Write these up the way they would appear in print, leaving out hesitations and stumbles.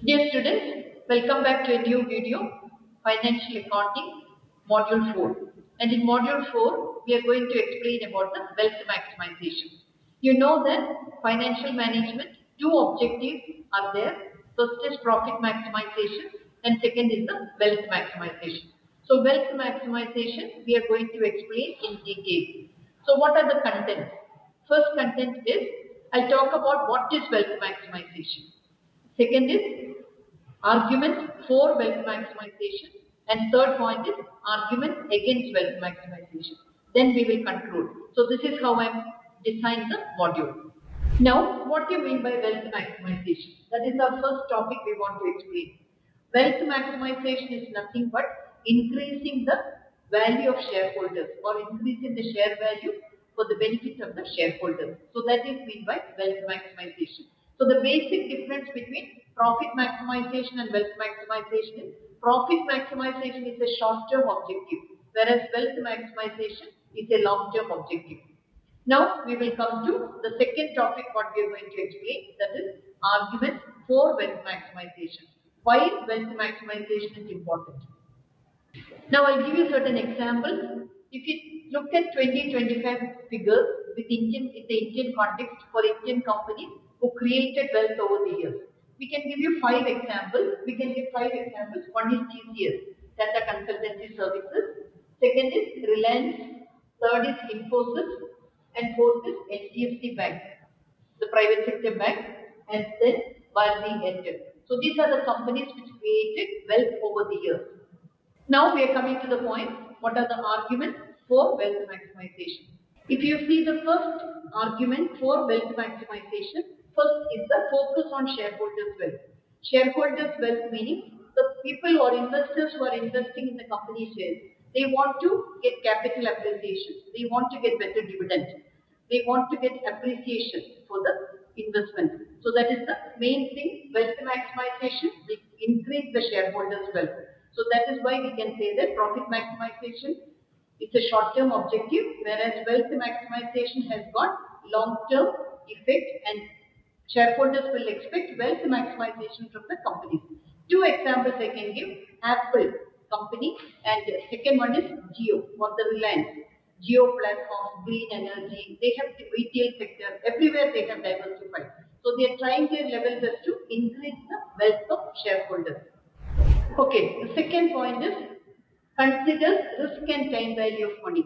Dear students, welcome back to a new video, Financial Accounting, Module 4. And in Module 4, we are going to explain about the wealth maximization. You know that financial management, two objectives are there. First is profit maximization and second is the wealth maximization. So wealth maximization, we are going to explain in detail. So what are the contents? First content is, I'll talk about what is wealth maximization. Second is argument for wealth maximization, and third point is argument against wealth maximization. Then we will conclude. So this is how I designed the module. Now, what do you mean by wealth maximization? That is our first topic we want to explain. Wealth maximization is nothing but increasing the value of shareholders or increasing the share value for the benefit of the shareholders. So that is meant by wealth maximization. So the basic difference between profit maximization and wealth maximization is profit maximization is a short-term objective, whereas wealth maximization is a long-term objective. Now we will come to the second topic what we are going to explain, that is argument for wealth maximization. Why wealth maximization is important. Now I'll give you certain examples. If you look at 2025 figures with in the Indian context for Indian companies who created wealth over the years, we can give you 5 examples. We can give 5 examples. One is TCS, Tata Consultancy Services. Second is Reliance. Third is Infosys. And fourth is HDFC Bank, the private sector bank, and then Bharti Airtel. So these are the companies which created wealth over the years. Now we are coming to the point, what are the arguments for wealth maximization? If you see the first argument for wealth maximization, first is the focus on shareholders' wealth. Shareholders' wealth meaning the people or investors who are investing in the company shares, they want to get capital appreciation, they want to get better dividend, they want to get appreciation for the investment. So that is the main thing, wealth maximization will increase the shareholders' wealth. So that is why we can say that profit maximization is a short-term objective, whereas wealth maximization has got long-term effect and shareholders will expect wealth maximization from the companies. 2 examples I can give, Apple company and second one is Jio or the Reliance. Jio platforms, green energy, they have the retail sector, everywhere they have diversified. So they are trying their level best to increase the wealth of shareholders. Okay, the second point is consider risk and time value of money.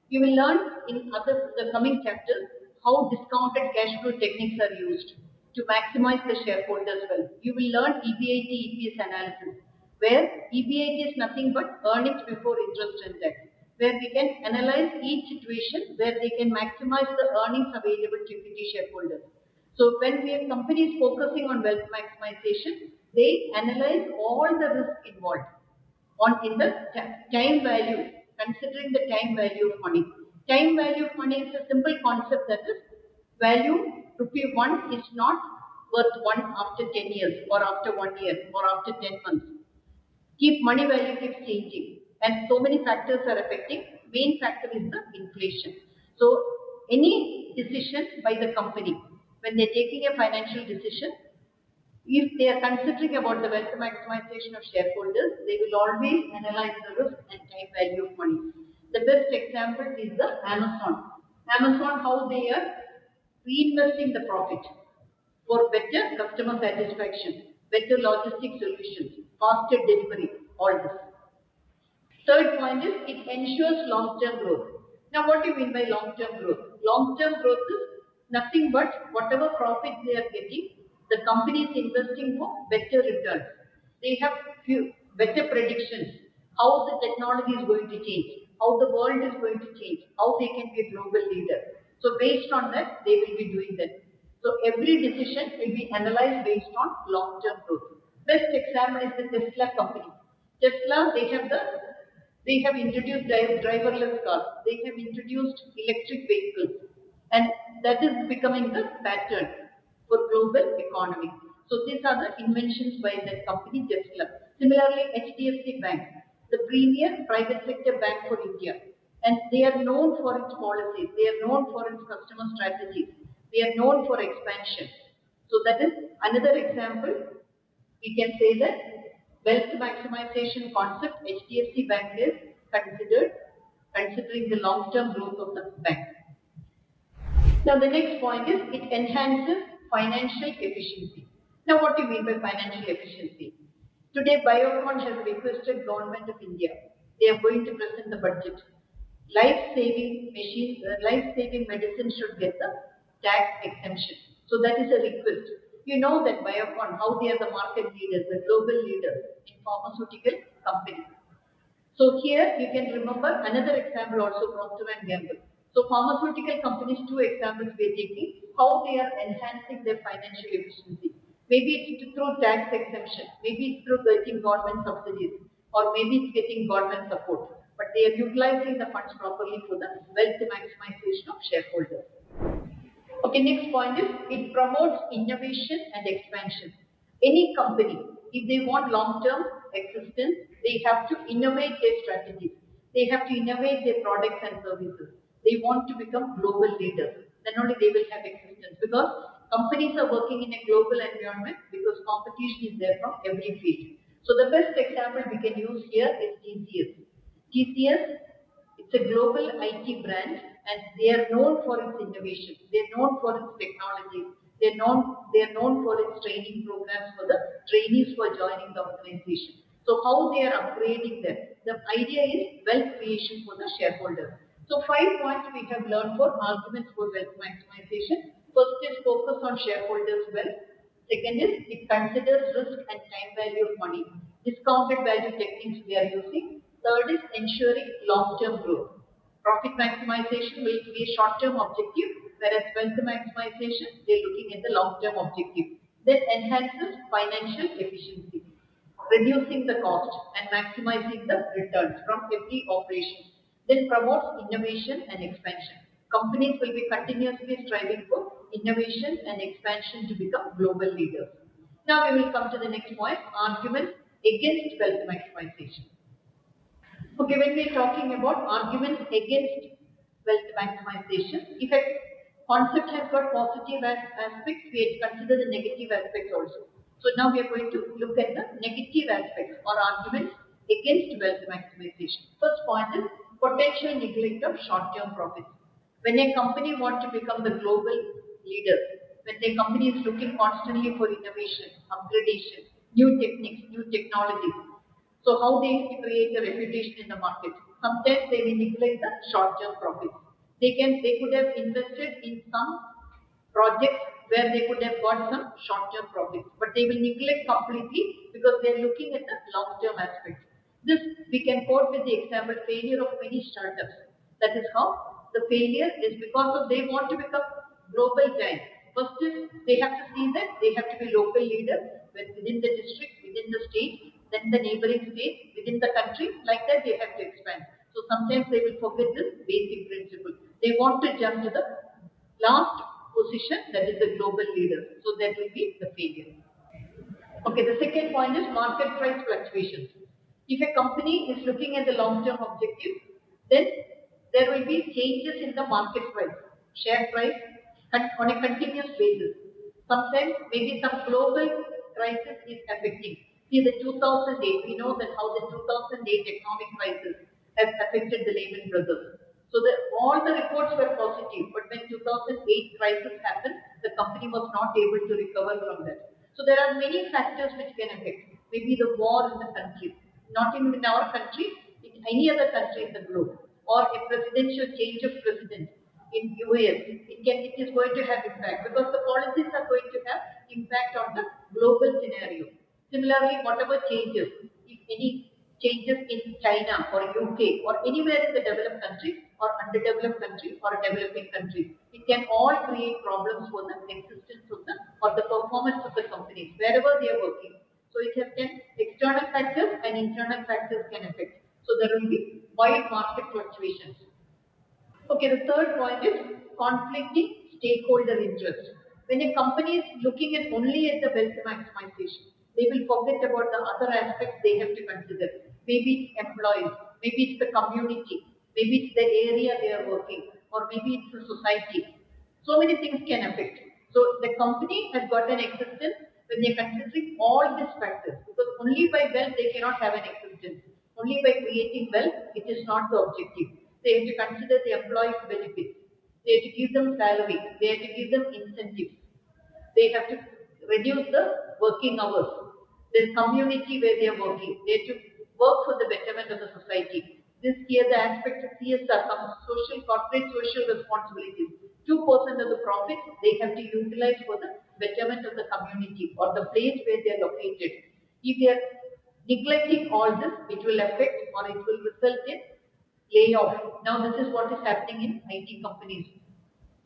You will learn in the coming chapters how discounted cash flow techniques are used to maximize the shareholders' wealth. You will learn EBIT, EPS analysis, where EBIT is nothing but earnings before interest and tax, where we can analyze each situation where they can maximize the earnings available to equity shareholders. So when we have companies focusing on wealth maximization, they analyze all the risk involved in the time value, considering the time value of money. Time value of money is a simple concept, that is value rupee 1 is not worth 1 after 10 years or after 1 year or after 10 months. Keep money value keeps changing and so many factors are affecting. Main factor is the inflation. So any decision by the company, when they're taking a financial decision, if they are considering about the wealth maximization of shareholders, they will always analyze the risk and time value of money. The best example is the Amazon. Amazon, how they are reinvesting the profit for better customer satisfaction, better logistic solutions, faster delivery, all this. Third point is it ensures long-term growth. Now what do you mean by long-term growth? Long-term growth is nothing but whatever profit they are getting, the company is investing for better returns. They have few better predictions, how the technology is going to change, how the world is going to change, how they can be a global leader. So based on that, they will be doing that. So every decision will be analyzed based on long-term growth. Best example is the Tesla company. Tesla, they have introduced driverless cars. They have introduced electric vehicles, and that is becoming the pattern for global economy. So these are the inventions by that company Tesla. Similarly, HDFC Bank, the premier private sector bank for India, and they are known for its policies. They are known for its customer strategies. They are known for expansion. So that is another example We can say that wealth maximization concept HDFC Bank is considered considering the long-term growth of the bank. Now the next point is it enhances financial efficiency. Now what do you mean by financial efficiency? Today Biocon has requested Government of India. They are going to present the budget. Life-saving machines, life-saving medicine should get the tax exemption. So that is a request. You know that Biocon, how they are the market leaders, the global leaders in pharmaceutical companies. So here you can remember another example also Procter and Gamble. So pharmaceutical companies, two examples we are taking, how they are enhancing their financial efficiency. Maybe it's through tax exemption, maybe it's through getting government subsidies, or maybe it's getting government support. But they are utilizing the funds properly for the wealth maximization of shareholders. Okay, next point is it promotes innovation and expansion. Any company, if they want long-term existence, they have to innovate their strategies. They have to innovate their products and services. They want to become global leaders. Then only they will have existence because companies are working in a global environment because competition is there from every field. So the best example we can use here is TCS. TCS, it's a global IT brand and they are known for its innovation. They're known for its technology. They're known for its training programs for the trainees who are joining the organization. So how they are upgrading them. The idea is wealth creation for the shareholders. So 5 points we have learned for arguments for wealth maximization. First is focus on shareholders' wealth. Second is it considers risk and time value of money. Discounted value techniques we are using. Third is ensuring long-term growth. Profit maximization will be a short-term objective, whereas wealth maximization, they're looking at the long-term objective. Then enhances financial efficiency, reducing the cost and maximizing the returns from every operation. Then promotes innovation and expansion. Companies will be continuously striving for innovation and expansion to become global leaders. Now we will come to the next point, arguments against wealth maximization. Okay, when we are talking about arguments against wealth maximization, if a concept has got positive aspects, we consider the negative aspects also. So now we are going to look at the negative aspects or arguments against wealth maximization. First point is potential neglect of short-term profits. When a company wants to become the global leader, when the company is looking constantly for innovation, upgradation, new techniques, new technologies, so how they create a reputation in the market. Sometimes they will neglect the short-term profits. They could have invested in some projects where they could have got some short-term profits, but they will neglect completely because they are looking at the long-term aspects. This we can quote with the example failure of many startups. That is how the failure is because of they want to become global giants. First is they have to see that they have to be local leaders within the district, within the state, then the neighboring state, within the country. Like that they have to expand. So sometimes they will forget this basic principle. They want to jump to the last position, that is the global leader. So that will be the failure. Okay, the second point is market price fluctuations. If a company is looking at the long-term objectives, then there will be changes in the market price, share price, and on a continuous basis. Sometimes maybe some global crisis is affecting. See the 2008, we know that how the 2008 economic crisis has affected the Lehman Brothers. So all the reports were positive, but when 2008 crisis happened, the company was not able to recover from that. So there are many factors which can affect. Maybe the war in the country, not even in our country, in any other country in the globe, or a presidential change of president in US. It is going to have impact because the policies are going to have impact on the global scenario. Similarly, whatever changes, if any changes in China or UK or anywhere in the developed country or underdeveloped country or developing countries, it can all create problems for the existence of the or the performance of the companies wherever they are working. So it has can external factors and internal factors can affect. So there will be wide market fluctuations. Okay, the third point is conflicting stakeholder interest. When a company is looking at only at the wealth maximization, they will forget about the other aspects they have to consider. Maybe it's employees, maybe it's the community, maybe it's the area they are working, or maybe it's the society. So many things can affect. So the company has got an existence, when they are considering all these factors. Because only by wealth they cannot have an existence. Only by creating wealth, it is not the objective. They have to consider the employees' benefits. They have to give them salary. They have to give them incentives. They have to reduce the working hours. There's community where they are working. They have to work for the betterment of the society. This here the aspect of CSR, some social corporate social responsibilities. 2% of the profits they have to utilize for the betterment of the community or the place where they are located. If they are neglecting all this, it will affect or it will result in layoff. Now this is what is happening in IT companies.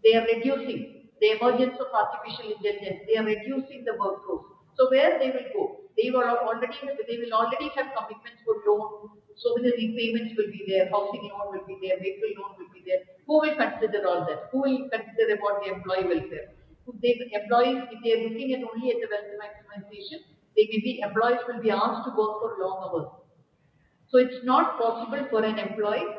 They are reducing the emergence of artificial intelligence. They are reducing the workforce. So where they will go? They will already have commitments for loan. So many repayments will be there. Housing loan will be there. Vehicle loan will be there. Who will consider all that? Who will consider about the employee welfare? Employees, if they are looking at only at the wealth maximization, they may be employees will be asked to work for long hours. So it's not possible for an employee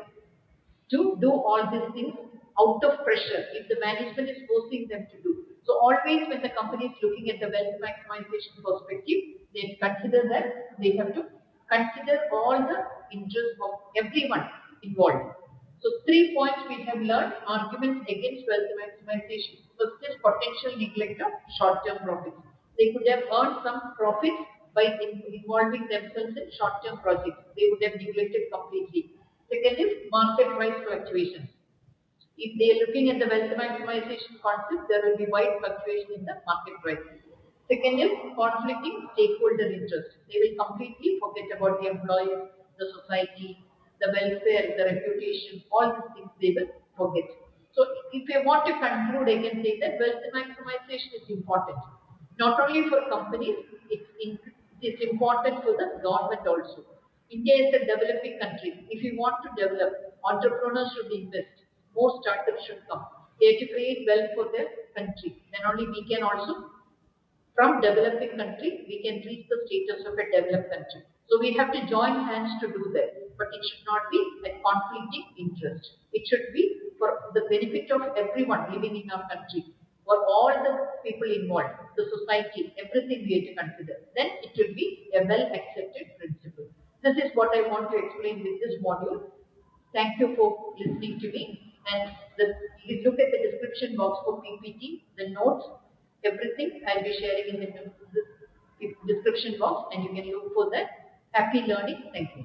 to do all these things out of pressure if the management is forcing them to do. So always when the company is looking at the wealth maximization perspective, they consider that they have to consider all the interests of everyone involved. So 3 points we have learned: arguments against wealth maximization. First is potential neglect of short-term profits. They could have earned some profits by involving themselves in short-term projects. They would have neglected completely. Second is market price fluctuations. If they are looking at the wealth maximization concept, there will be wide fluctuation in the market price. Second is conflicting stakeholder interest. They will completely forget about the employees, the society, the welfare, the reputation, all these things they will forget. So if I want to conclude, I can say that wealth maximization is important. Not only for companies, it's important for the government also. India is a developing country. If you want to develop, entrepreneurs should invest. More startups should come. They have to create wealth for their country. Then only we can also, from developing country, we can reach the status of a developed country. So we have to join hands to do that. But it should not be a conflicting interest. It should be for the benefit of everyone living in our country, for all the people involved, the society, everything we have to consider. Then it will be a well accepted principle. This is what I want to explain with this module. Thank you for listening to me. And you look at the description box for PPT, the notes, everything I'll be sharing in the description box, and you can look for that. Happy learning. Thank you.